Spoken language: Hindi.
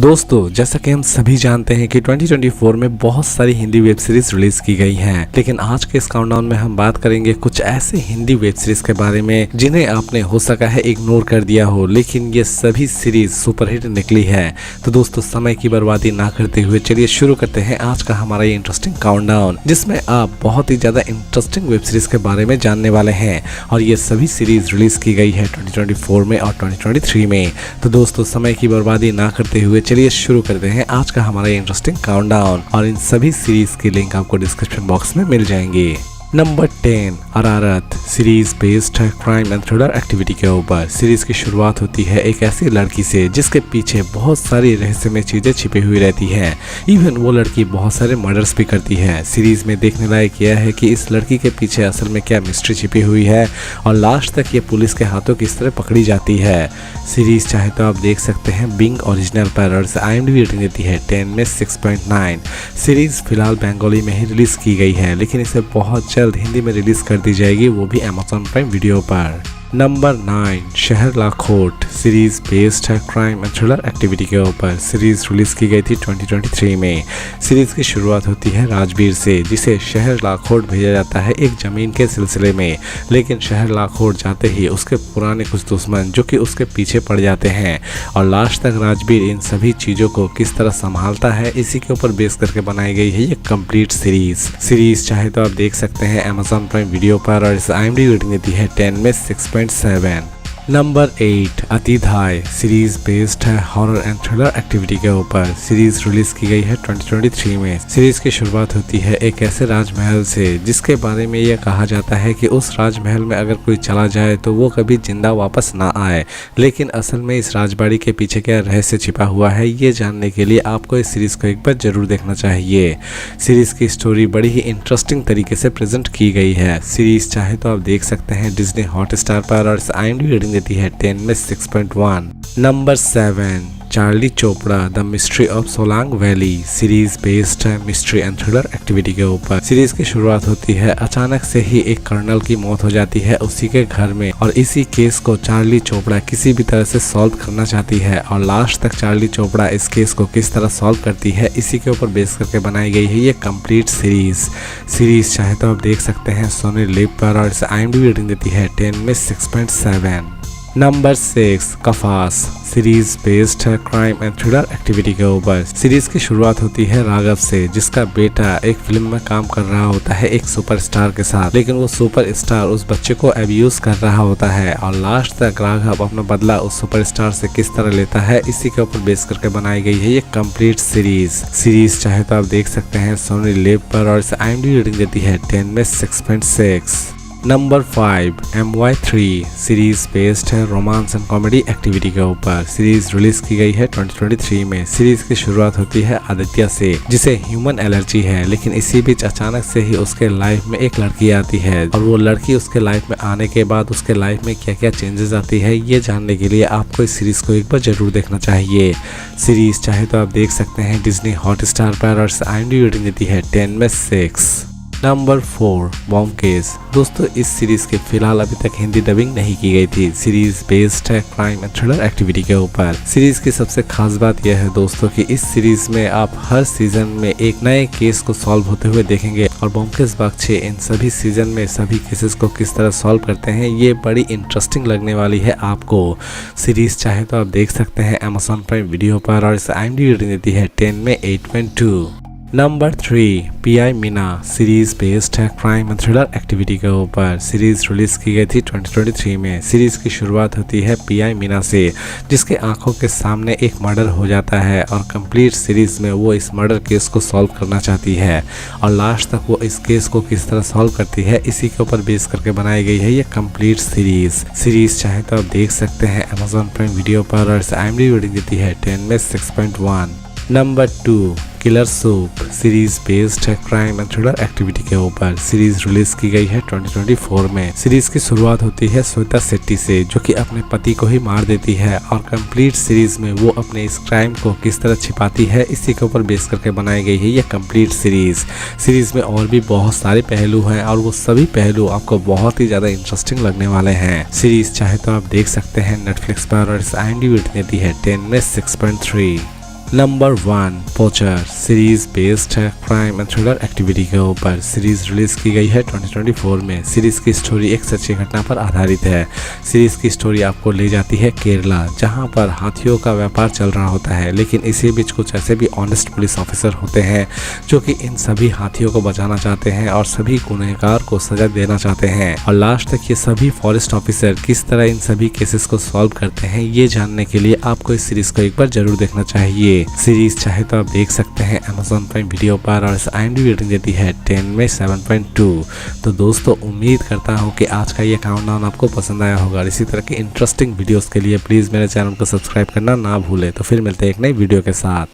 दोस्तों, जैसा कि हम सभी जानते हैं कि 2024 में बहुत सारी हिंदी वेब सीरीज रिलीज की गई हैं, लेकिन आज के इस काउंटडाउन में हम बात करेंगे कुछ ऐसे हिंदी वेब सीरीज के बारे में जिन्हें आपने हो सका है इग्नोर कर दिया हो, लेकिन ये सभी सीरीज सुपरहिट निकली है। तो दोस्तों, समय की बर्बादी ना करते हुए चलिए शुरू करते हैं आज का हमारा ये इंटरेस्टिंग काउंटडाउन, जिसमें आप बहुत ही ज्यादा इंटरेस्टिंग वेब सीरीज के बारे में जानने वाले हैं। और ये सभी सीरीज रिलीज की गई है 2024 में और 2023 में। तो दोस्तों, समय की बर्बादी ना करते हुए चलिए शुरू करते हैं आज का हमारा इंटरेस्टिंग काउंटडाउन, और इन सभी सीरीज की लिंक आपको डिस्क्रिप्शन बॉक्स में मिल जाएंगे। नंबर 10, अरारत सीरीज बेस्ड है क्राइम एंड थ्रिलर एक्टिविटी के ऊपर। सीरीज की शुरुआत होती है एक ऐसी लड़की से जिसके पीछे बहुत सारी रहस्यमय चीजें छिपी हुई रहती हैं। इवन वो लड़की बहुत सारे मर्डर्स भी करती है। सीरीज में देखने लायक यह है कि इस लड़की के पीछे असल में क्या मिस्ट्री छिपी हुई है और लास्ट तक ये पुलिस के हाथों किस तरह पकड़ी जाती है। सीरीज चाहे तो आप देख सकते हैं बिंग ओरिजिनल पर, और IMDb रेटिंग देती है 10 में 6.9। सीरीज फिलहाल बंगाली में ही रिलीज की गई है, लेकिन इसे बहुत जल्द हिंदी में रिलीज कर दी जाएगी, वो भी Amazon प्राइम वीडियो पर। नंबर 9, शहर लाखोट सीरीज बेस्ड है क्राइम एंड थ्रिलर एक्टिविटी के ऊपर। सीरीज रिलीज की गई थी 2023 में। सीरीज की शुरुआत होती है राजवीर से, जिसे शहर लाखोट भेजा जाता है एक जमीन के सिलसिले में, लेकिन शहर लाखोट जाते ही उसके पुराने कुछ दुश्मन जो कि उसके पीछे पड़ जाते हैं, और लास्ट तक राजवीर इन सभी चीजों को किस तरह संभालता है, इसी के ऊपर बेस करके बनाई गई है ये कंप्लीट सीरीज चाहे तो आप देख सकते हैं Amazon प्राइम वीडियो पर, और इस IMDb रेटिंग देती है 10 में 6.7। नंबर 8, अतिधाय सीरीज बेस्ड है हॉरर एंड थ्रिलर एक्टिविटी के ऊपर। सीरीज रिलीज की गई है 2023 में। सीरीज की शुरुआत होती है एक ऐसे राजमहल से जिसके बारे में यह कहा जाता है कि उस राजमहल में अगर कोई चला जाए तो वो कभी जिंदा वापस ना आए, लेकिन असल में इस राजबाड़ी के पीछे क्या रहस्य छिपा हुआ है, ये जानने के लिए आपको इस सीरीज को एक बार जरूर देखना चाहिए। सीरीज की स्टोरी बड़ी ही इंटरेस्टिंग तरीके से प्रेजेंट की गई है। सीरीज चाहे तो आप देख सकते हैं डिज्नी हॉटस्टार पर, और IMDb रेटिंग देती है 10 में 6.1। Number 7, Charlie Chopra the mystery of Solang valley series based है मिस्ट्री एंड थ्रिलर एक्टिविटी के ऊपर। सीरीज की शुरुआत होती है अचानक से ही एक कर्नल की मौत हो जाती है उसी के घर में, और इसी केस को चार्ली चोपड़ा किसी भी तरह से सॉल्व करना चाहती है, और लास्ट तक चार्ली चोपड़ा इस केस को किस तरह सॉल्व करती है, इसी के ऊपर बेस करके बनाई गई है ये कंप्लीट सीरीज चाहे तो आप देख सकते हैं सोनी लिव पर, और IMDb रेटिंग देती है 10 में 6.7। नंबर 6, कफास सीरीज बेस्ड है क्राइम एंड थ्रिलर एक्टिविटी के ऊपर। सीरीज की शुरुआत होती है राघव से, जिसका बेटा एक फिल्म में काम कर रहा होता है एक सुपरस्टार के साथ, लेकिन वो सुपरस्टार उस बच्चे को अब्यूज कर रहा होता है, और लास्ट तक राघव अपना बदला उस सुपरस्टार से किस तरह लेता है, इसी के ऊपर बेस करके बनाई गई है ये कंप्लीट सीरीज चाहे तो आप देख सकते हैं सोनी लिव पर, और IMDb रेटिंग देती है 10 में 6.6। नंबर 5, MY3 सीरीज बेस्ड है रोमांस एंड कॉमेडी एक्टिविटी के ऊपर। सीरीज रिलीज की गई है 2023 में। सीरीज की शुरुआत होती है आदित्य से, जिसे ह्यूमन एलर्जी है, लेकिन इसी बीच अचानक से ही उसके लाइफ में एक लड़की आती है, और वो लड़की उसके लाइफ में आने के बाद उसके लाइफ में क्या क्या चेंजेस आती है, ये जानने के लिए आपको इस सीरीज को एक बार जरूर देखना चाहिए। सीरीज चाहे तो आप देख सकते हैं डिज्नी हॉटस्टार पर, और IMDb रेटिंग देती है 10 में 6। नंबर 4, ब्योमकेश। दोस्तों, इस सीरीज की फिलहाल अभी तक हिंदी डबिंग नहीं की गई थी। सीरीज बेस्ड है क्राइम एंड थ्रिलर एक्टिविटी के ऊपर। सीरीज की सबसे खास बात यह है दोस्तों कि इस सीरीज में आप हर सीजन में एक नए केस को सॉल्व होते हुए देखेंगे, और ब्योमकेश बागची इन सभी सीजन में सभी केसेस को किस तरह सॉल्व करते हैं, ये बड़ी इंटरेस्टिंग लगने वाली है आपको। सीरीज चाहे तो आप देख सकते हैं Amazon प्राइम वीडियो पर, और IMDb रेटिंग देती है 10 में 8.2। Number 3, PI Meena series based है क्राइम एंड थ्रिलर एक्टिविटी के ऊपर। सीरीज रिलीज की गई थी 2023 में। सीरीज की शुरुआत होती है PI मीना से, जिसके आंखों के सामने एक मर्डर हो जाता है, और कंप्लीट सीरीज में वो इस मर्डर केस को सॉल्व करना चाहती है, और लास्ट तक वो इस केस को किस तरह सॉल्व करती है, इसी के ऊपर बेस करके बनाई गई है ये कंप्लीट सीरीज चाहे तो आप देख सकते हैं Amazon प्राइम वीडियो पर, और IMDb रेटिंग देती है 10 में 6.1। Number 2, killer soup series based है क्राइम एंड थ्रिलर एक्टिविटी के ऊपर। सीरीज रिलीज की गई है 2024 में। सीरीज की शुरुआत होती है श्वेता शेट्टी से, जो कि अपने पति को ही मार देती है, और कंप्लीट सीरीज में वो अपने इस क्राइम को किस तरह छिपाती है, इसी के ऊपर बेस करके बनाई गई है ये कंप्लीट सीरीज में और भी बहुत सारे पहलू हैं, और वो सभी पहलू आपको बहुत ही ज्यादा इंटरेस्टिंग लगने वाले हैं। सीरीज चाहे तो आप देख सकते हैं नेटफ्लिक्स पर, और IMDb रेटिंग देती है 10 में 6.3। नंबर 1 पोचर सीरीज बेस्ड है क्राइम एंड थ्रिलर एक्टिविटी के ऊपर। सीरीज रिलीज की गई है 2024 में। सीरीज की स्टोरी एक सच्ची घटना पर आधारित है। सीरीज की स्टोरी आपको ले जाती है केरला, जहां पर हाथियों का व्यापार चल रहा होता है, लेकिन इसी बीच कुछ ऐसे भी ऑनेस्ट पुलिस ऑफिसर होते हैं जो कि इन सभी हाथियों को बचाना चाहते हैं और सभी गुनहगार को सजा देना चाहते हैं। और लास्ट तक ये सभी फॉरेस्ट ऑफिसर किस तरह इन सभी केसेस को सॉल्व करते हैं, ये जानने के लिए आपको इस सीरीज को एक बार जरूर देखना चाहिए। सीरीज चाहे तो आप देख सकते हैं Amazon प्राइम वीडियो पर, और इस IMDb रेटिंग देती है 10 में 7.2। तो दोस्तों उम्मीद करता हूँ कि आज का ये काउंटडाउन आपको पसंद आया होगा, और इसी तरह के इंटरेस्टिंग वीडियोस के लिए प्लीज मेरे चैनल को सब्सक्राइब करना ना भूलें। तो फिर मिलते हैं एक नई वीडियो के साथ।